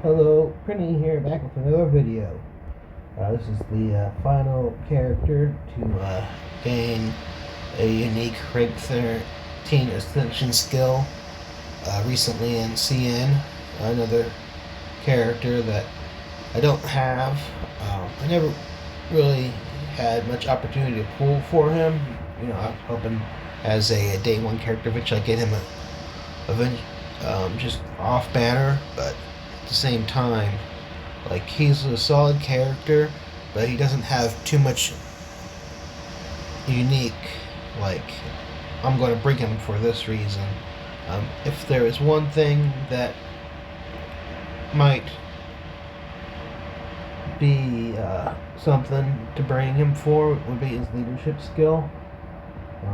Hello, Prinny here, back with another video. This is the final character to gain a unique rank 13 ascension skill recently in CN. Another character that I don't have. I never really had much opportunity to pull for him. I was hoping as a day one character, which I get him just off banner, but at the same time, like, he's a solid character, but he doesn't have too much unique. Like, I'm going to bring him for this reason. If there is one thing that might be something to bring him for, would be his leadership skill.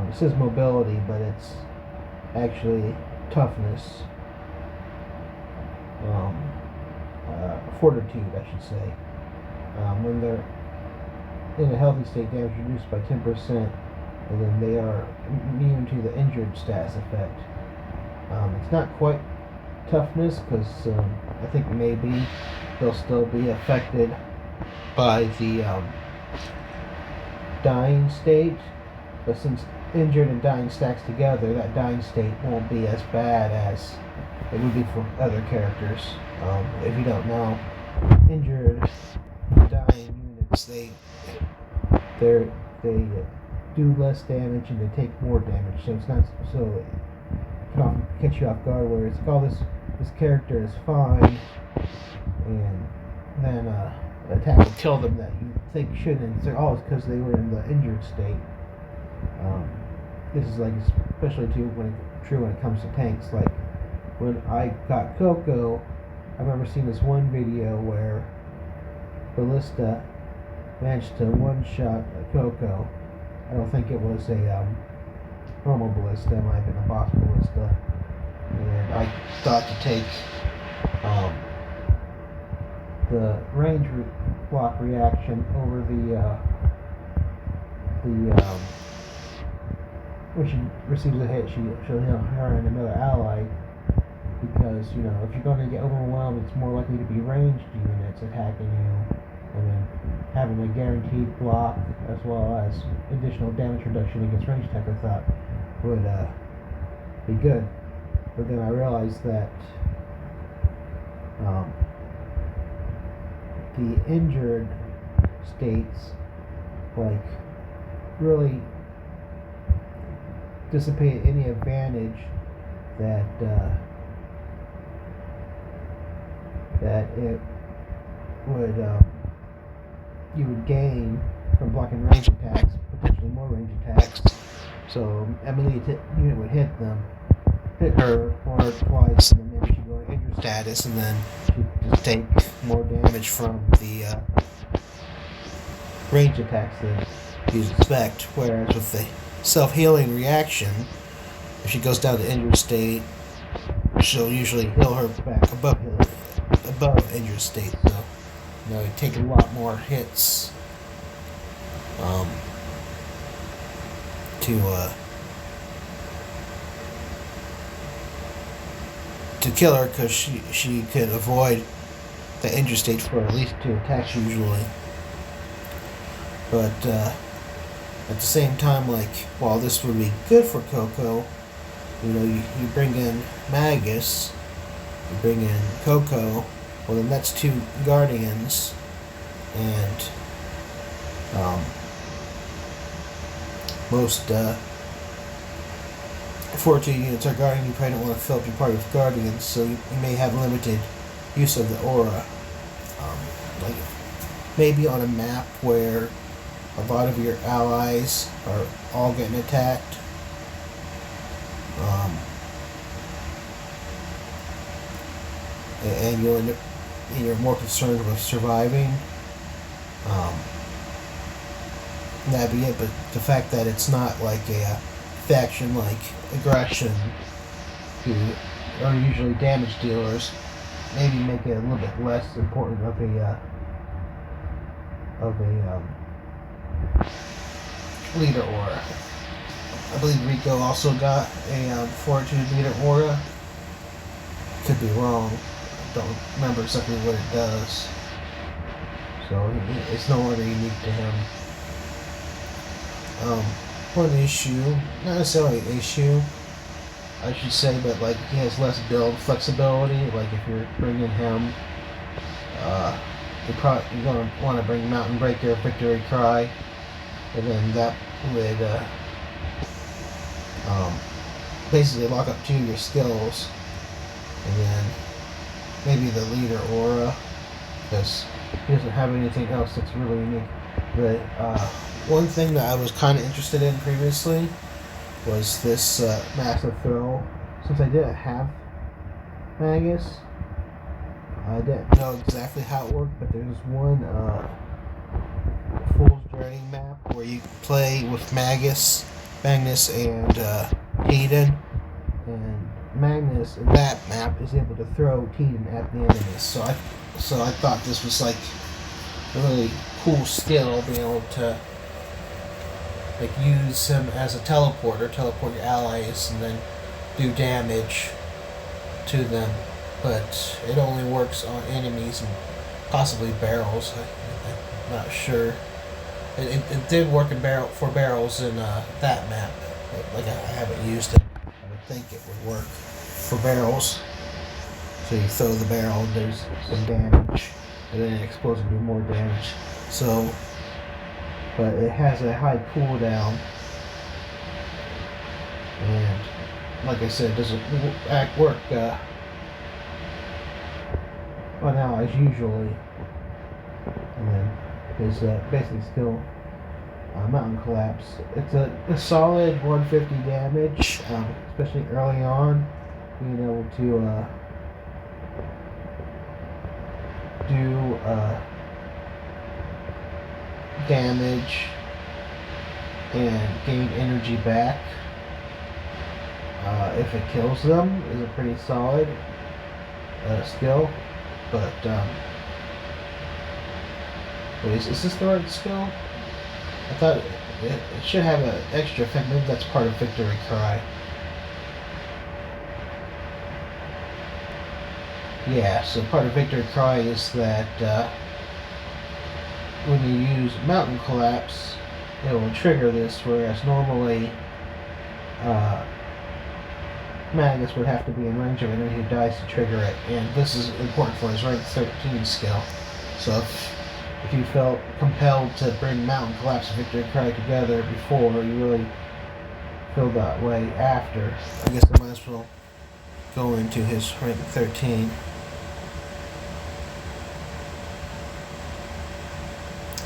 It says mobility, but it's actually toughness. Fortitude, I should say. When they're in a healthy state, damage reduced by 10%, and then they are immune to the injured status effect. It's not quite toughness, because I think maybe they'll still be affected by the dying state, but since injured and dying stacks together, that dying state won't be as bad as it would be for other characters. If you don't know, injured and dying units, they do less damage and they take more damage, so it's not so it can often catch you off guard. Where it's like, oh, this character is fine, and then an attack will kill them that you think shouldn't. It's like, oh, it's because they were in the injured state. This is like especially true when it comes to tanks. Like when I got Coco, I remember seeing this one video where Ballista managed to one-shot Coco. I don't think it was a normal Ballista. It might have been a boss Ballista. And I thought to take the range block reaction over when she receives a hit, she'll heal her and another ally. Because, if you're going to get overwhelmed, it's more likely to be ranged units attacking you, and then having a guaranteed block as well as additional damage reduction against ranged attack, I thought would be good. But then I realized that the injured states, like, really dissipate any advantage that it would you would gain from blocking range attacks, potentially more range attacks. So Emily unit would hit her once or twice, and then maybe she'd go to injured status, and then she'd just take more damage from the range attacks that you'd expect. Whereas with the self-healing reaction, if she goes down to injured state, she'll usually heal her back above injured state. So, you take a lot more hits to kill her, because she could avoid the injured state for at least 2 attacks usually. But at the same time, like, while this would be good for Coco, you bring in Magus, you bring in Coco, well then that's 2 Guardians, and most Fortitude units are Guardian. You probably don't want to fill up your party with Guardians, so you may have limited use of the aura. Like maybe on a map where a lot of your allies are all getting attacked. And you're more concerned with surviving. That'd be it. But the fact that it's not like a faction like Aggression, who are usually damage dealers, maybe make it a little bit less important of a leader aura. I believe Rico also got a Fortitude leader aura. Could be wrong, don't remember exactly what it does. So it's no longer unique to him. One issue, not necessarily an issue, I should say, but like he has less build flexibility. Like if you're bringing him, you're gonna want to bring Mountain Breaker, Victory Cry, and then that would basically lock up 2 of your skills, and then maybe the leader aura, because he doesn't have anything else that's really unique. But one thing that I was kind of interested in previously was this massive throw. Since I didn't have Magus, I didn't know exactly how it worked, but there's one Fool's Journey map where you play with Magus and Eden, and Magnus in that map is able to throw Eden at the enemies. So I thought this was like a really cool skill, being able to like use him as a teleport your allies, and then do damage to them. But it only works on enemies and possibly barrels. I'm not sure. It did work for barrels in that map, but like I haven't used it. I would think it would work for barrels. So you throw the barrel, there's some damage, and then it explodes and do more damage. So, but it has a high cooldown, and like I said, it doesn't work on allies usually. And then his basic skill, Mountain Collapse. It's a solid 150 damage, especially early on, being able to do damage and gain energy back if it kills them is a pretty solid skill. But wait, is this the right skill? I thought it should have an extra effect. Maybe that's part of Victory Cry. Yeah, so part of Victory Cry is that when you use Mountain Collapse, it will trigger this, whereas normally Magus would have to be in range of an enemy who dies to trigger it, and this is important for his rank 13 skill. So if you felt compelled to bring Mountain Collapse and Victory Cry together before, you really feel that way after, I guess I might as well go into his rank 13.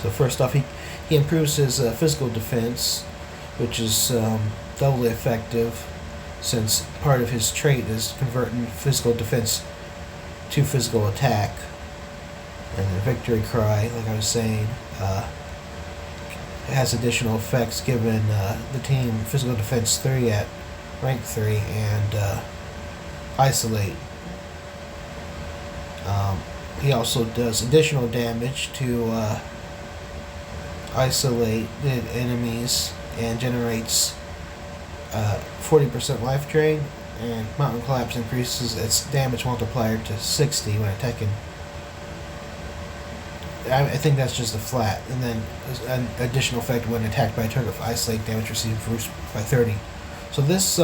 So first off, he improves his physical defense, which is doubly effective, since part of his trait is converting physical defense to physical attack. And the Victory Cry, like I was saying, has additional effects, giving the team physical defense 3 at rank 3 and isolate. He also does additional damage to isolated enemies and generates 40% life drain, and Mountain Collapse increases its damage multiplier to 60 when attacking. I think that's just a flat, and then an additional effect when attacked by a target of isolate, damage received reduced by 30. So this,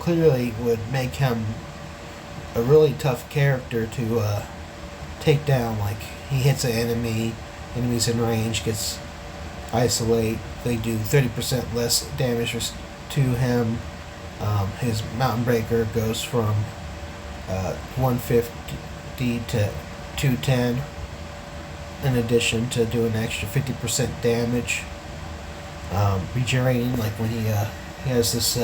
clearly would make him a really tough character to take down. Like, he hits an enemy's in range, gets isolate, they do 30% less damage to him. His Mountain Breaker goes from 150 to 210, in addition to doing an extra 50% damage. Regenerating, like when he has this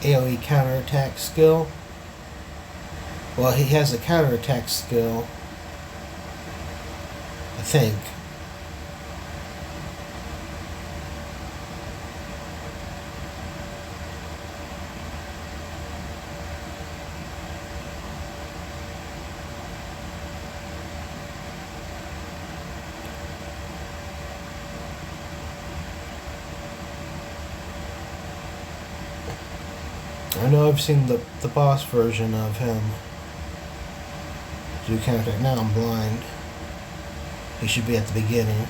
AoE counterattack skill. Well, he has a counterattack skill, I think. I know I've seen the boss version of him, do counterattack. Now I'm blind. He should be at the beginning.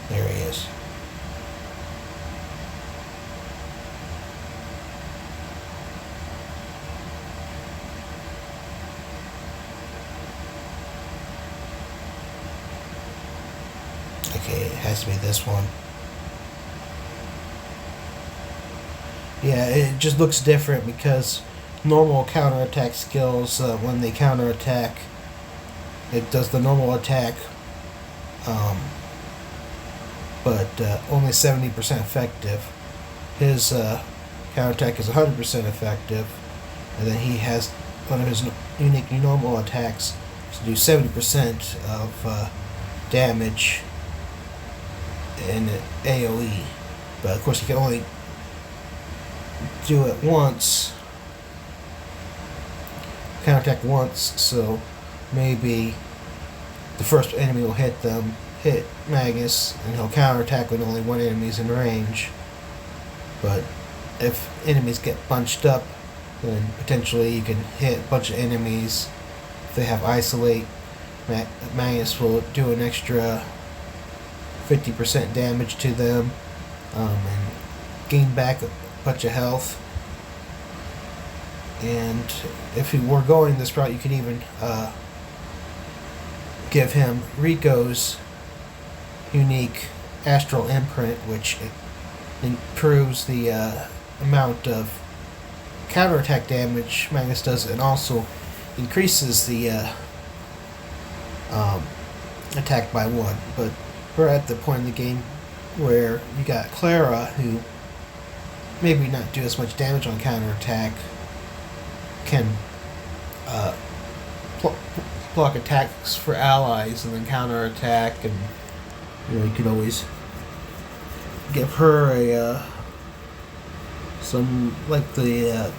There he is. Okay, it has to be this one. Yeah, it just looks different because normal counterattack skills, when they counterattack, it does the normal attack, but only 70% effective. His counterattack is 100% effective, and then he has one of his unique normal attacks to do 70% of damage in AoE. But of course, he can only do it once, counterattack once, so maybe the first enemy will hit Magus, and he'll counterattack when only one enemy's in range. But if enemies get bunched up, then potentially you can hit a bunch of enemies. If they have isolate, Magus will do an extra 50% damage to them, and gain back a bunch of health. And if you were going this route, you could even give him Rico's unique astral imprint, which improves the amount of counterattack damage Magus does, and also increases the attack by 1. But we're at the point in the game where you got Clara, who maybe not do as much damage on counterattack, can block attacks for allies and then counterattack, and you could always give her a some, like the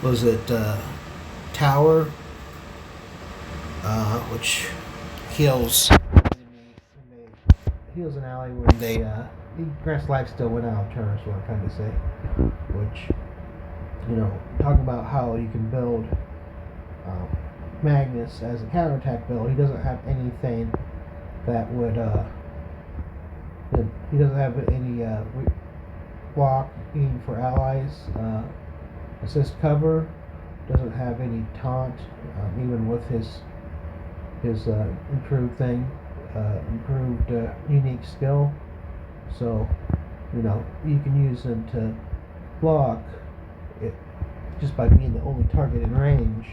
was it tower, which heals an ally when they he grants life steal when out of turn, is what I'm trying to say. Which, talking about how you can build Magus as a counterattack build, he doesn't have anything that would he doesn't have any blocking for allies, assist cover, doesn't have any taunt, even with his improved thing, improved unique skill. So you can use him to block it just by being the only target in range.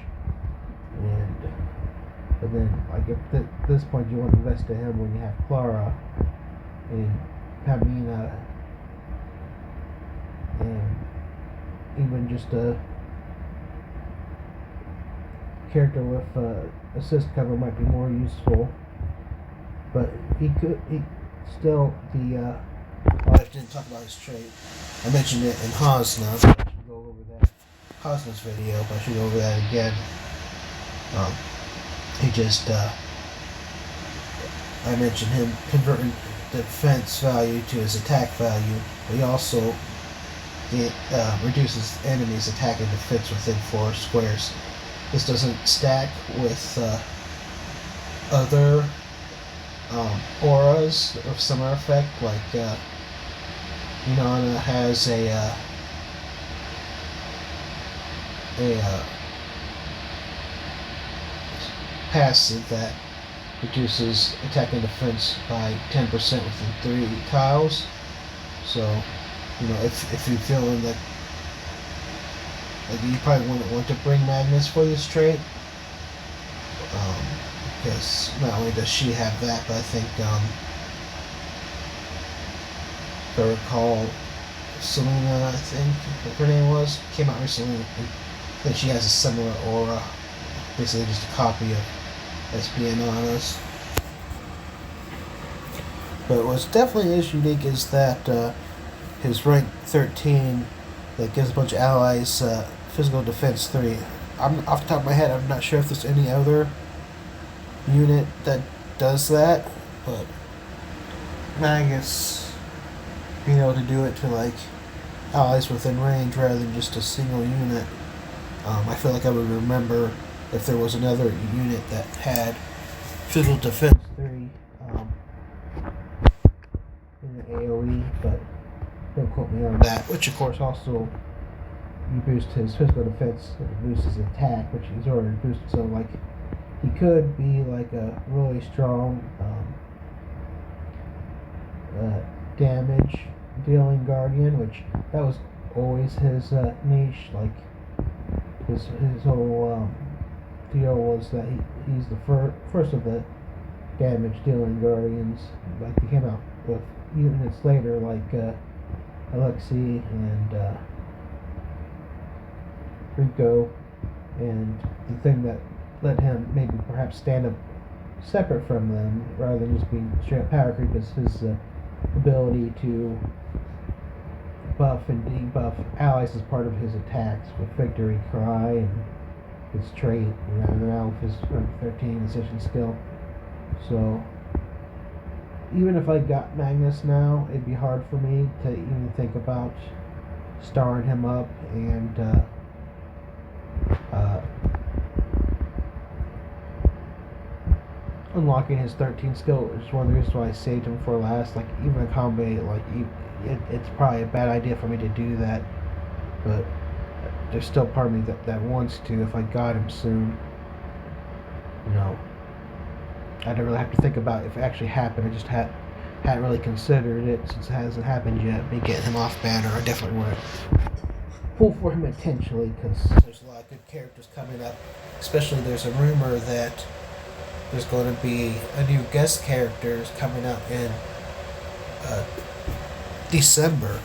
But then, like, at this point you want to invest in him when you have Clara and Pamina, and even just a character with assist cover might be more useful. But he still, I didn't talk about his trait. I mentioned it in Hasna, but I should go over that. Hasna's video, but I should go over that again. He just, I mentioned him converting defense value to his attack value, but he also reduces enemies' attack and defense within 4 squares. This doesn't stack with other auras of similar effect, like Inanna has a passive that reduces attack and defense by 10% within 3 tiles. So, if you're feeling that, like, you probably wouldn't want to bring Magnus for this trait, because not only does she have that, but I think, if I recall, Selena, I think her name was, came out recently, and I think she has a similar aura, basically just a copy of Espionana's. But what's definitely unique is that his rank 13 that gives a bunch of allies physical defense 3. I'm off the top of my head, I'm not sure if there's any other unit that does that, but Magus being able to do it to, like, allies within range rather than just a single unit, I feel like I would remember if there was another unit that had physical defense 3 in the AoE, but don't quote me on that. Which of course also you boost his physical defense, boost his attack, which he's already boosted. So like he could be like a really strong damage dealing guardian, which that was always his niche. Like his whole deal was that he's the first of the damage dealing guardians. Like he came out with units later, like Alexei and Rico, and the thing that let him maybe perhaps stand up separate from them rather than just being straight up power creep is his ability to buff and debuff allies as part of his attacks with Victory Cry and his trait, and now with his 13 Ascension skill. So even if I got Magus now, it'd be hard for me to even think about starring him up and unlocking his 13 skill, which is one of the reasons why I saved him for last. Like even a combo, like it's probably a bad idea for me to do that, but there's still part of me that wants to if I got him soon. You know, I don't really have to think about if it actually happened. I just hadn't really considered it since it hasn't happened yet. Me getting him off banner, I definitely want to pull for him intentionally because there's a lot of good characters coming up. Especially there's a rumor that there's going to be a new guest characters coming up in December,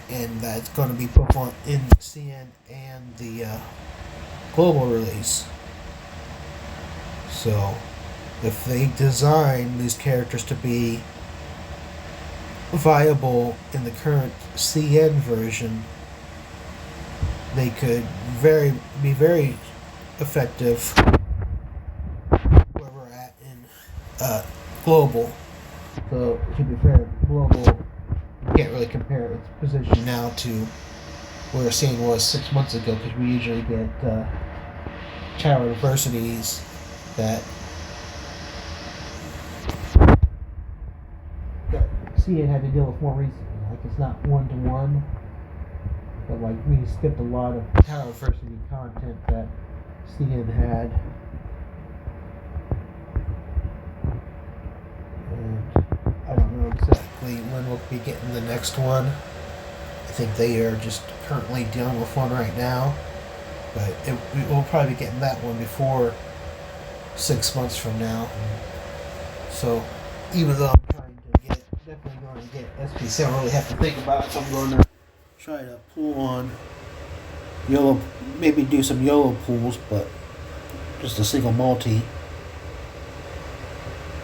and that's going to be Pokemon in CN and the global release. So if they design these characters to be viable in the current CN version, they could be very effective where we're at in global. So to be fair, global you can't really compare its position now to where CN was 6 months ago, because we usually get Tower Universities that CN had to deal with more recently. Like it's not 1-to-1, but like we skipped a lot of Tower University content that CN had. And I don't know exactly when we'll be getting the next one. I think they are just currently dealing with one right now, but we'll probably be getting that one before 6 months from now. So even though I'm trying to definitely going to get SPC, I don't really have to think about it. So I'm going to try to pull on YOLO, maybe do some YOLO pools, but just a single multi.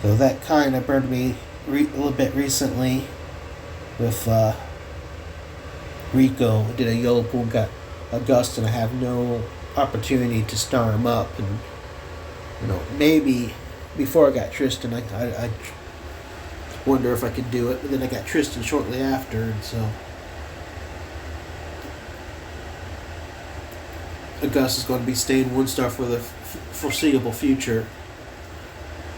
So that kind of burned me a little bit recently with Rico. I did a YOLO pool, got August, and I have no opportunity to star him up. And you know, maybe before I got Tristan, I wonder if I could do it, but then I got Tristan shortly after, and so August is going to be staying 1-star for the foreseeable future.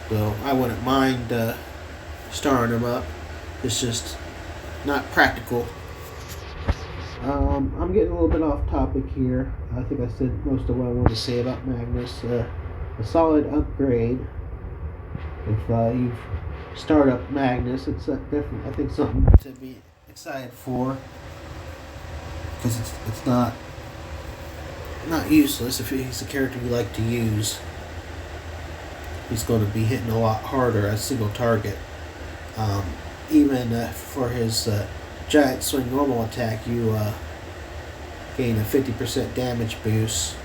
So I wouldn't mind starring him up. It's just not practical. I'm getting a little bit off topic here. I think I said most of what I wanted to say about Magus. A solid upgrade. If you've started up Magus, it's definitely, I think, something to be excited for, because it's not useless. If he's a character you like to use, he's going to be hitting a lot harder as a single target. Even for his giant swing normal attack, you gain a 50% damage boost,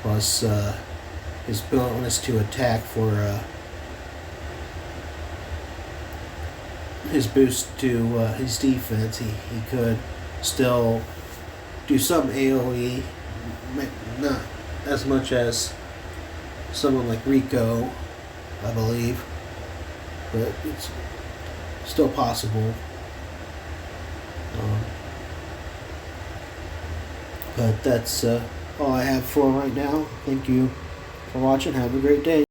plus his bonus to attack for his boost to his defense. He could still do some AoE, not as much as someone like Rico, I believe, but it's still possible. But that's all I have for right now. Thank you for watching. Have a great day.